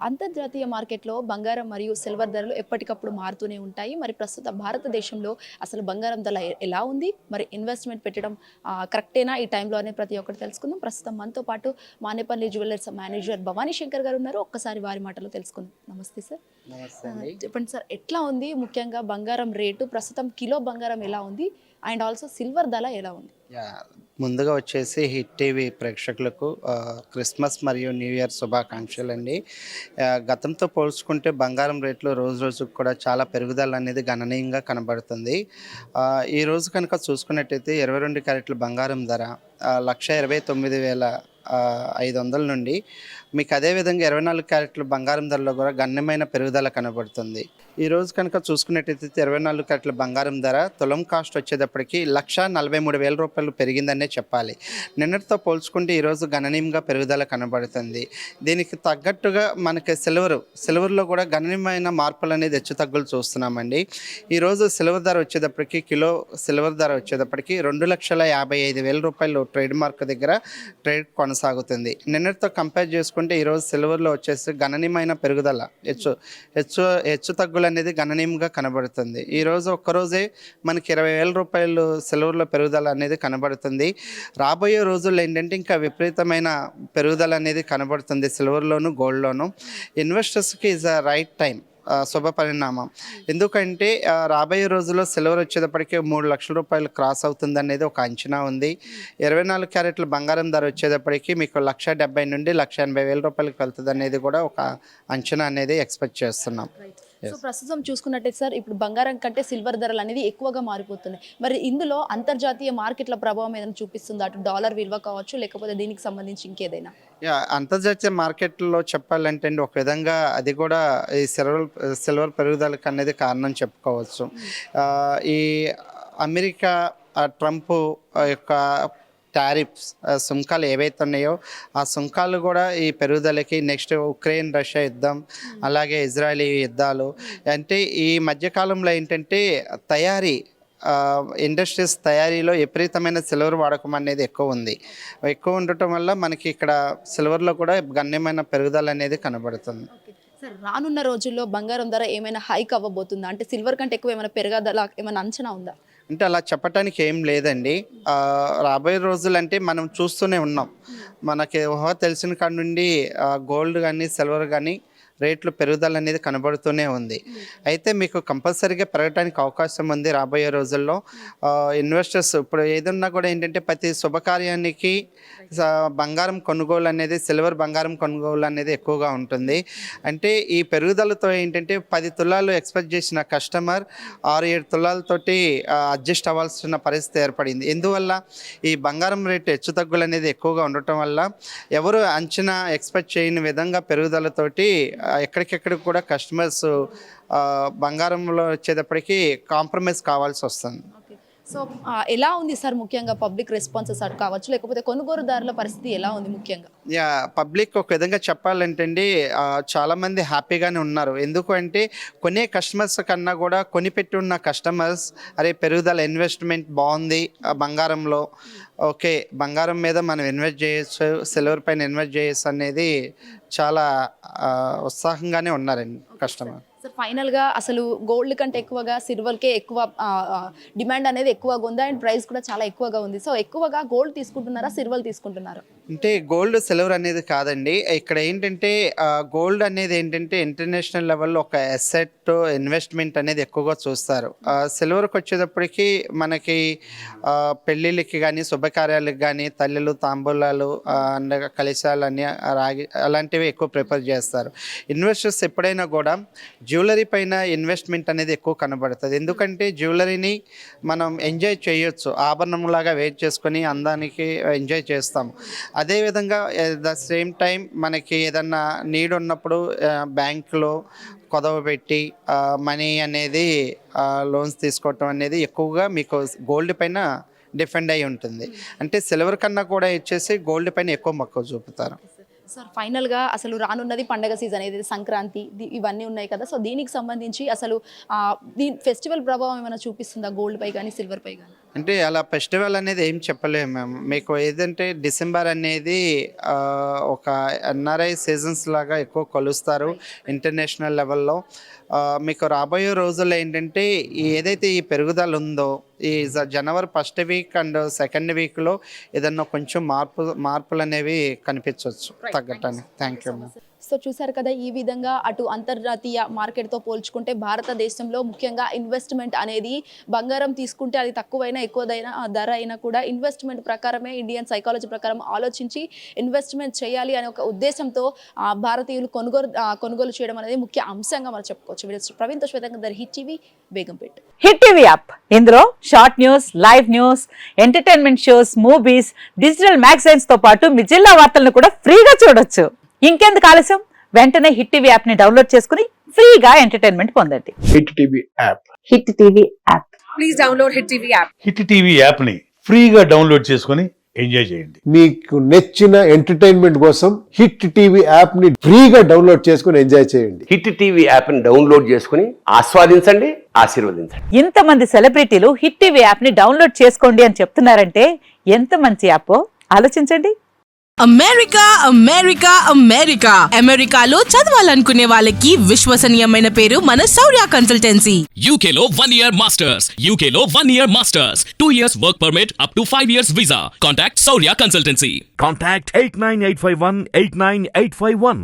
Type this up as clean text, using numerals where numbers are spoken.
అంతర్జాతీయ మార్కెట్‌లో బంగారం మరియు సిల్వర్ ధరలు ఎప్పటికప్పుడు మారుతూనే ఉంటాయి. మరి ప్రస్తుత భారతదేశంలో అసలు బంగారం ధర ఎలా ఉంది? మరి ఇన్వెస్ట్‌మెంట్ పెట్టడం కరెక్టేనా ఈ టైంలో అని ప్రతి ఒక్కటి తెలుసుకుందాం. ప్రస్తుతం మనతో పాటు మానేపల్లి జ్యువెల్లర్స్ మేనేజర్ భవానీ శంకర్ గారు ఉన్నారు. ఒక్కసారి వారి మాటల్లో తెలుసుకుందాం. నమస్తే సార్. నమస్తే అండి. చెప్పండి సార్, ఎట్లా ఉంది? ముఖ్యంగా బంగారం రేటు ప్రస్తుతం కిలో బంగారం ఎలా ఉంది? అండ్ ఆల్సో సిల్వర్ ధర ఎలా ఉంది? యాహ్! ముందుగా వచ్చేసి హిట్ టీవీ ప్రేక్షకులకు క్రిస్మస్ మరియు న్యూ ఇయర్ శుభాకాంక్షలండి. గతంతో పోల్చుకుంటే బంగారం రేట్లు రోజు రోజుకు కూడా చాలా పెరుగుదల అనేది గణనీయంగా కనబడుతుంది. ఈరోజు కనుక చూసుకున్నట్టయితే 22 క్యారెట్ల బంగారం ధర 1,29,500 నుండి మీకు అదేవిధంగా 24 క్యారెట్ల బంగారం ధరలో కూడా గణనీయమైన పెరుగుదల కనబడుతుంది. ఈరోజు కనుక చూసుకున్నట్టయితే 24 క్యారెట్ల బంగారం ధర తులం కాస్ట్ వచ్చేటప్పటికి రూ. 1,43,000 పెరిగిందనే చెప్పాలి. నిన్నటితో పోల్చుకుంటే ఈరోజు గణనీయంగా పెరుగుదల కనబడుతుంది. దీనికి తగ్గట్టుగా మనకి సిల్వర్లో కూడా గణనీయమైన మార్పులు అనేది హెచ్చుతగ్గులు చూస్తున్నామండి. ఈరోజు సిల్వర్ ధర వచ్చేటప్పటికి కిలో సిల్వర్ ధర వచ్చేటప్పటికి రూ. 2,55,000 ట్రేడ్ మార్క్ దగ్గర ట్రేడ్ కొనసాగుతుంది. నిన్నటితో కంపేర్ చేసుకుంటే ఈరోజు సిల్వర్లో వచ్చేసి గణనీయమైన పెరుగుదల హెచ్చు తగ్గులు అనేది గణనీయంగా కనబడుతుంది. ఈరోజు ఒక్కరోజే మనకి రూ. 20,000 సిల్వర్లో పెరుగుదల అనేది కనబడుతుంది. రాబోయే రోజుల్లో ఏంటంటే ఇంకా విపరీతమైన పెరుగుదల అనేది కనబడుతుంది సిల్వర్లోను గోల్డ్లోను. ఇన్వెస్టర్స్కి ఈజ్ అ రైట్ టైం, శుభ పరిణామం. ఎందుకంటే రాబోయే రోజుల్లో సిల్వర్ వచ్చేటప్పటికి రూ. 3,00,000 క్రాస్ అవుతుందనేది ఒక అంచనా ఉంది. 24 క్యారెట్ల బంగారం ధర వచ్చేటప్పటికి మీకు 1,70,000 నుండి 1,80,000 వెళ్తుంది అనేది కూడా ఒక అంచనా అనేది ఎక్స్పెక్ట్ చేస్తున్నాం. సో ప్రస్తుతం చూసుకున్నట్టయితే సార్, ఇప్పుడు బంగారం కంటే సిల్వర్ ధరలు అనేది ఎక్కువగా మారిపోతున్నాయి. మరి ఇందులో అంతర్జాతీయ మార్కెట్ల ప్రభావం ఏదైనా చూపిస్తుందా? అటు డాలర్ విలువ కావచ్చు, లేకపోతే దీనికి సంబంధించి ఇంకేదైనా? అంతర్జాతీయ మార్కెట్లో చెప్పాలంటే అండి, ఒక విధంగా అది కూడా ఈ సిల్వర్ పెరుగుదలకు అనేది కారణం చెప్పుకోవచ్చు. ఈ అమెరికా ట్రంప్ యొక్క టారిఫ్స్ సుంకాలు ఏవైతే ఉన్నాయో ఆ సుంకాలు కూడా ఈ పెరుగుదలకి, నెక్స్ట్ ఉక్రెయిన్ రష్యా యుద్ధం, అలాగే ఇజ్రాయలీ యుద్ధాలు, అంటే ఈ మధ్యకాలంలో ఏంటంటే ఇండస్ట్రీస్ తయారీలో విపరీతమైన సిల్వర్ వాడకం అనేది ఎక్కువ ఉండటం వల్ల మనకి ఇక్కడ సిల్వర్లో కూడా గణనీయమైన పెరుగుదల అనేది కనబడుతుంది. సార్, రానున్న రోజుల్లో బంగారం ధర ఏమైనా హైక్ అవ్వబోతుందా? అంటే సిల్వర్ కంటే ఎక్కువ ఏమైనా పెరగదలా ఏమైనా అంచనా ఉందా? అంటే అలా చెప్పటానికి ఏం లేదండి. రాబోయే రోజులు అంటే మనం చూస్తూనే ఉన్నాం. మనకి తెలిసిన కాడ నుండి గోల్డ్ కానీ సిల్వర్ కానీ రేట్లు పెరుగుదల అనేది కనబడుతూనే ఉంది. అయితే మీకు కంపల్సరీగా పెరగడానికి అవకాశం ఉంది రాబోయే రోజుల్లో. ఇన్వెస్టర్స్ ఇప్పుడు ఏదన్నా కూడా ఏంటంటే ప్రతి శుభకార్యానికి బంగారం కొనుగోలు అనేది, సిల్వర్ బంగారం కొనుగోలు అనేది ఎక్కువగా ఉంటుంది. అంటే ఈ పెరుగుదలతో ఏంటంటే 10 తులాలు ఎక్స్పెక్ట్ చేసిన కస్టమర్ 6-7 తులాలతోటి అడ్జస్ట్ అవ్వాల్సిన పరిస్థితి ఏర్పడింది. ఎందువల్ల ఈ బంగారం రేటు హెచ్చుతగ్గులు అనేది ఎక్కువగా ఉండటం వల్ల ఎవరు అంచనా ఎక్స్పెక్ట్ చేయని విధంగా పెరుగుదలతోటి ఎక్కడికెక్కడికి కూడా కస్టమర్స్ బంగారంలో వచ్చేటప్పటికి కాంప్రమైజ్ కావాల్సి వస్తుంది. సో ఎలా ఉంది సార్ ముఖ్యంగా పబ్లిక్ రెస్పాన్సెస్ అటు కావచ్చు, లేకపోతే కొనుగోలుదారుల పరిస్థితి ఎలా ఉంది ముఖ్యంగా? పబ్లిక్ ఒక విధంగా చెప్పాలంటే అండి, చాలామంది హ్యాపీగానే ఉన్నారు. ఎందుకు అంటే కొనే కస్టమర్స్ కన్నా కూడా కొనిపెట్టి ఉన్న కస్టమర్స్ అరే పెరుగుదల ఇన్వెస్ట్మెంట్ బాగుంది బంగారంలో, ఓకే బంగారం మీద మనం ఇన్వెస్ట్ చేయొచ్చు, సిల్వర్ పైన ఇన్వెస్ట్ చేయొచ్చు అనేది చాలా ఉత్సాహంగానే ఉన్నారండి కస్టమర్. సార్, ఫైనల్గా అసలు గోల్డ్ కంటే ఎక్కువగా సిల్వర్కే ఎక్కువ డిమాండ్ అనేది ఎక్కువగా ఉంది, అండ్ ప్రైస్ కూడా చాలా ఎక్కువగా ఉంది. సో ఎక్కువగా గోల్డ్ తీసుకుంటున్నారా, సిల్వర్ తీసుకుంటున్నారా? అంటే గోల్డ్ సిల్వర్ అనేది కాదండి. ఇక్కడ ఏంటంటే గోల్డ్ అనేది ఏంటంటే ఇంటర్నేషనల్ లెవెల్లో ఒక అసెట్ ఇన్వెస్ట్మెంట్ అనేది ఎక్కువగా చూస్తారు. సిల్వర్కి వచ్చేటప్పటికి మనకి పెళ్ళిళ్ళకి కానీ, శుభకార్యాలకు కానీ, తల్లులు తాంబూలాలు, కలశాలని, రాగి అలాంటివి ఎక్కువ ప్రిఫర్ చేస్తారు. ఇన్వెస్టర్స్ ఎప్పుడైనా కూడా జ్యువెలరీ పైన ఇన్వెస్ట్మెంట్ అనేది ఎక్కువ కనబడుతుంది. ఎందుకంటే జ్యువెలరీని మనం ఎంజాయ్ చేయొచ్చు, ఆభరణంలాగా వెయిట్ చేసుకొని అందానికి ఎంజాయ్ చేస్తాము. అదేవిధంగా ద సేమ్ టైం మనకి ఏదన్నా నీడ్ ఉన్నప్పుడు బ్యాంకులో కుదవ పెట్టి మనీ అనేది లోన్స్ తీసుకోవటం అనేది ఎక్కువగా మీకు గోల్డ్ పైన డిపెండ్ అయి ఉంటుంది. అంటే సిల్వర్ కన్నా కూడా ఇచ్చేసి గోల్డ్ పైన ఎక్కువ మక్కువ చూపుతారు. సార్, ఫైనల్గా అసలు రానున్నది పండగ సీజన్, ఏదైతే సంక్రాంతి ఇవన్నీ ఉన్నాయి కదా, సో దీనికి సంబంధించి అసలు దీని ఫెస్టివల్ ప్రభావం ఏమైనా చూపిస్తుందా గోల్డ్ పై కానీ సిల్వర్ పై కానీ? అంటే అలా ఫెస్టివల్ అనేది ఏం చెప్పలేము మేము. మీకు ఏదంటే డిసెంబర్ అనేది ఒక ఎన్ఆర్ఐ సీజన్స్ లాగా ఎక్కువ కొలుస్తారు ఇంటర్నేషనల్ లెవెల్లో. మీకు రాబోయే రోజుల్లో ఏంటంటే ఏదైతే ఈ పెరుగుదల ఉందో ఈ జనవరి ఫస్ట్ వీక్ అండ్ సెకండ్ వీక్లో ఏదన్నా కొంచెం మార్పులు అనేవి కనిపించవచ్చు తగ్గటానికి. Thank you ma'am. సో చూసారు కదా, ఈ విధంగా అటు అంతర్జాతీయ మార్కెట్తో పోల్చుకుంటే భారతదేశంలో ముఖ్యంగా ఇన్వెస్ట్మెంట్ అనేది బంగారం తీసుకుంటే అది తక్కువైనా ఎక్కువదైనా ధర అయినా కూడా ఇన్వెస్ట్మెంట్ ప్రకారమే ఇండియన్ సైకాలజీ ప్రకారం ఆలోచించి ఇన్వెస్ట్మెంట్ చేయాలి అనే ఒక ఉద్దేశంతో భారతీయులు కొనుగోలు చేయడం అనేది ముఖ్య అంశంగా మనం చెప్పుకోవచ్చు. వీడియో ప్రవీణ్తో శ్వేతంగా hit TV Begumpet. Hit TV app, ఇందులో short news, live news, entertainment shows, movies, digital magazines తో పాటు మీ జిల్లా వార్తలను కూడా ఫ్రీగా చూడొచ్చు. ఇంకెందుకు ఆలస్యం, వెంటనే హిట్ టీవీ యాప్ ని డౌన్లోడ్ చేసుకుని ఫ్రీగా ఎంటర్టైన్మెంట్ పొందండి. Hit TV app. Hit TV app. Please download hit TV app. Hit TV యాప్ని ఫ్రీగా డౌన్లోడ్ చేసుకొని ఎంజాయ్ చేయండి. మీకు నచ్చిన ఎంటర్టైన్మెంట్ కోసం హిట్ టీవీ యాప్ ని ఫ్రీగా డౌన్లోడ్ చేసుకుని ఎంజాయ్ చేయండి. హిట్ టీవీ యాప్ ని డౌన్లోడ్ చేసుకుని ఆస్వాదించండి, ఆశీర్వదించండి. ఇంతమంది సెలబ్రిటీలు హిట్ టీవీ యాప్ ని డౌన్లోడ్ చేసుకోండి అని చెప్తున్నారంటే ఎంత మంచి యాప్ ఆలోచించండి. అమెరికా అమెరికా అమెరికా అమెరికాలో చదవాలనుకునే వాళ్ళకి విశ్వసనీయమైన పేరు మన శౌర్య కన్సల్టెన్సీ. UK లో 1 year masters. UK లో 1 year masters. 2 years work permit up to 5 years visa. Contact Saurya Consultancy. Contact 89851 89851.